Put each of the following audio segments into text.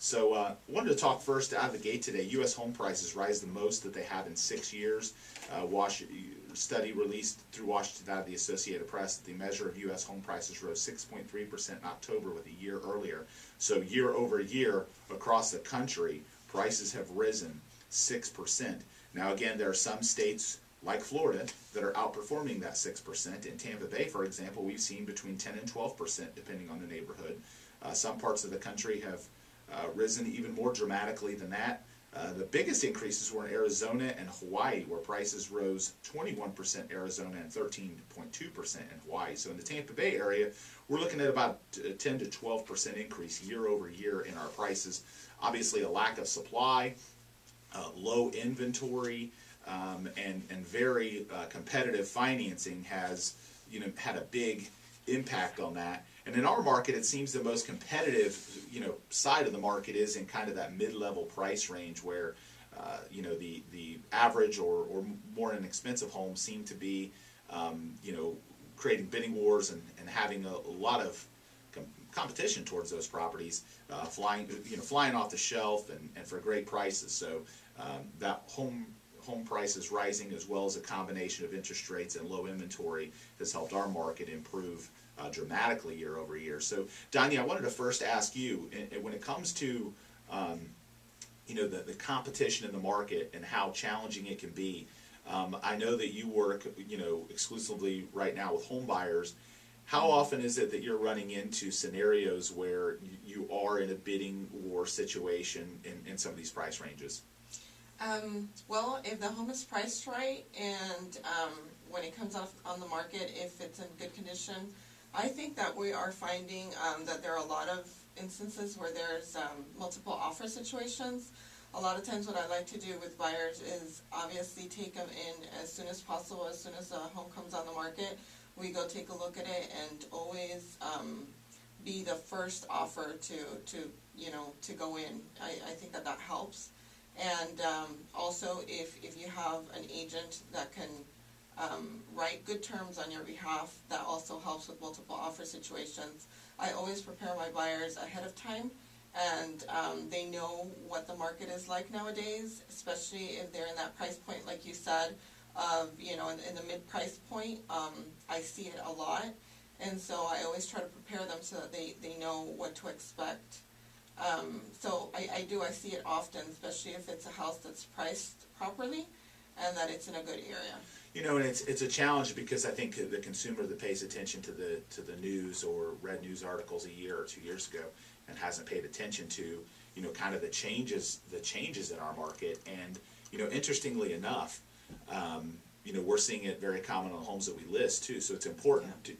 So wanted to talk first out of the gate today. U.S. home prices rise the most that they have in 6 years. Study released through Washington out of the Associated Press that the measure of U.S. home prices rose 6.3% in October with a year earlier. So year over year across the country, prices have risen 6%. Now again, there are some states like Florida that are outperforming that 6%. In Tampa Bay, for example, we've seen between 10 and 12% depending on the neighborhood. Some parts of the country have risen even more dramatically than that. The biggest increases were in Arizona and Hawaii, where prices rose 21% in Arizona and 13.2% in Hawaii. So in the Tampa Bay area, we're looking at about a 10 to 12% increase year over year in our prices. Obviously, a lack of supply, low inventory, and very competitive financing has had a big impact on that. And in our market, it seems the most competitive, side of the market is in kind of that mid-level price range where, the average or more inexpensive homes seem to be, creating bidding wars and having a lot of competition towards those properties, flying off the shelf and for great prices. So that home prices rising, as well as a combination of interest rates and low inventory, has helped our market improve dramatically year over year. So, Dania, I wanted to first ask you, when it comes to the competition in the market and how challenging it can be. I know that you work exclusively right now with home buyers. How often is it that you're running into scenarios where you are in a bidding war situation in some of these price ranges? Well, if the home is priced right and when it comes off on the market, if it's in good condition, I think that we are finding that there are a lot of instances where there's multiple offer situations. A lot of times what I like to do with buyers is obviously take them in as soon as possible. As soon as a home comes on the market, we go take a look at it and always be the first offer to go in. I think that helps. And also if you have an agent that can write good terms on your behalf, that also helps with multiple offer situations. I always prepare my buyers ahead of time, and they know what the market is like nowadays, especially if they're in that price point, like you said, in the mid-price point. I see it a lot, and so I always try to prepare them so that they know what to expect. So I see it often, especially if it's a house that's priced properly and that it's in a good area. And it's a challenge because I think the consumer that pays attention to the news or read news articles a year or 2 years ago and hasn't paid attention to kind of the changes in our market. And interestingly enough, we're seeing it very common on homes that we list too. So it's important to,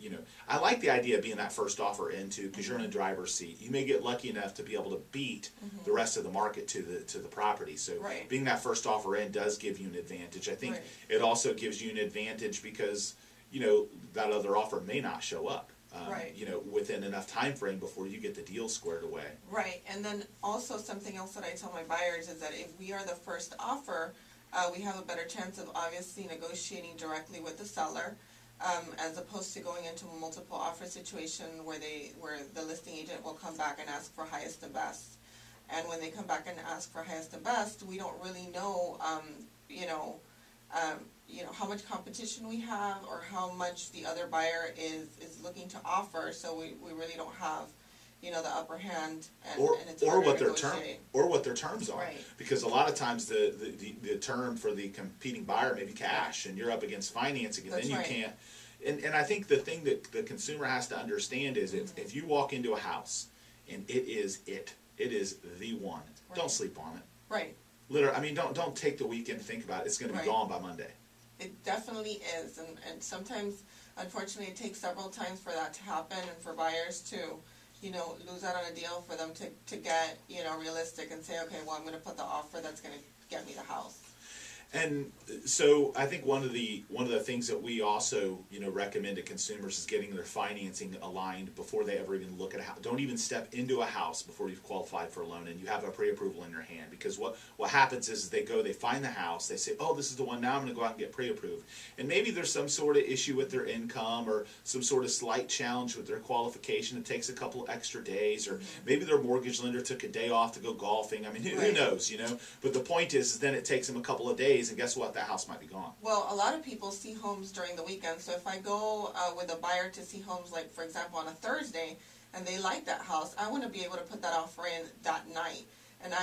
I like the idea of being that first offer into, because you're in a driver's seat. You may get lucky enough to be able to beat the rest of the market to the property. So being that first offer in does give you an advantage. I think it also gives you an advantage because that other offer may not show up. Within enough time frame before you get the deal squared away. Right, and then also something else that I tell my buyers is that if we are the first offer, we have a better chance of obviously negotiating directly with the seller, as opposed to going into a multiple offer situation where the listing agent will come back and ask for highest and best. And when they come back and ask for highest and best, we don't really know, how much competition we have or how much the other buyer is looking to offer. So we really don't have the upper hand, and it's or what their terms are. Right. Because a lot of times the term for the competing buyer may be cash, and you're up against financing, and then you can't. And I think the thing that the consumer has to understand is if you walk into a house and it is the one, don't sleep on it. Right. Literally, don't take the weekend to think about it. It's going to be gone by Monday. It definitely is, and sometimes, unfortunately, it takes several times for that to happen, and for buyers to lose out on a deal, for them to get, realistic and say, okay, well, I'm going to put the offer that's going to get me the house. And so I think one of the things that we also recommend to consumers is getting their financing aligned before they ever even look at a house. Don't even step into a house before you've qualified for a loan and you have a pre-approval in your hand, because what happens is they find the house, they say, oh, this is the one, now I'm going to go out and get pre-approved, and maybe there's some sort of issue with their income or some sort of slight challenge with their qualification. It takes a couple extra days, or maybe their mortgage lender took a day off to go golfing. I mean, who knows, But the point is then it takes them a couple of days, and guess what? That house might be gone. Well, a lot of people see homes during the weekend, so if I go with a buyer to see homes, like for example on a Thursday, and they like that house, I want to be able to put that offer in that night, and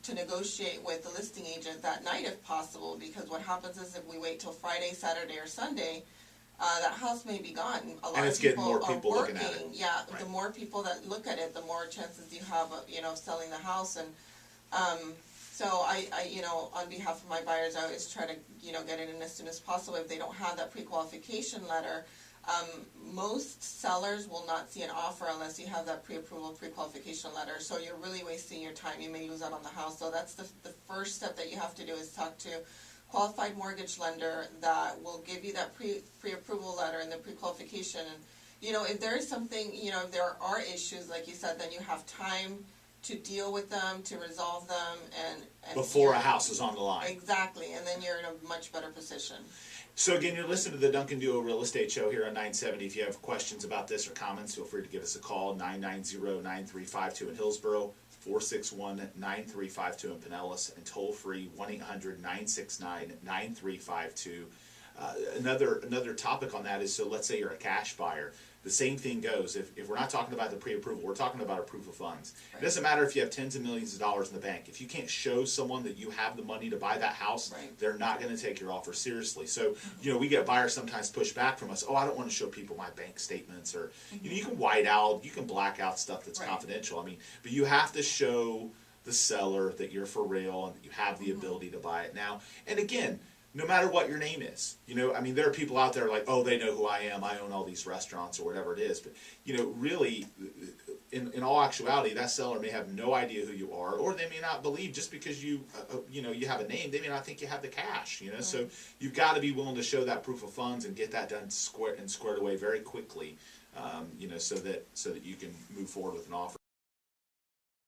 to negotiate with the listing agent that night if possible, because what happens is if we wait till Friday, Saturday, or Sunday, that house may be gone. A lot of people are working. Looking at it. Yeah, right. The more people that look at it, the more chances you have of selling the house. And so I on behalf of my buyers, I always try to get it in as soon as possible. If they don't have that pre-qualification letter, most sellers will not see an offer unless you have that pre-approval, pre-qualification letter. So you're really wasting your time. You may lose out on the house. So that's the first step that you have to do, is talk to qualified mortgage lender that will give you that pre-approval letter and the pre-qualification. And if there is something, if there are issues, like you said, then you have time to deal with them, to resolve them, and before a house is on the line. Exactly, and then you're in a much better position. So again, you're listening to the Duncan Duo Real Estate Show here on 970. If you have questions about this or comments, feel free to give us a call, 990-9352 in Hillsborough, 461-9352 in Pinellas, and toll free 1-800-969-9352. Another topic on that is, so let's say you're a cash buyer. The same thing goes. If we're not talking about the pre-approval, we're talking about a proof of funds. Right. It doesn't matter if you have tens of millions of dollars in the bank. If you can't show someone that you have the money to buy that house, they're not going to take your offer seriously. So, we get buyers sometimes push back from us. Oh, I don't want to show people my bank statements, or you can white out, you can black out stuff that's confidential. I mean, but you have to show the seller that you're for real and that you have the ability to buy it now. And again, no matter what your name is, there are people out there like, oh, they know who I am, I own all these restaurants or whatever it is. But, really, in all actuality, that seller may have no idea who you are, or they may not believe just because you have a name, they may not think you have the cash, So you've got to be willing to show that proof of funds and get that done squared away very quickly, so that you can move forward with an offer.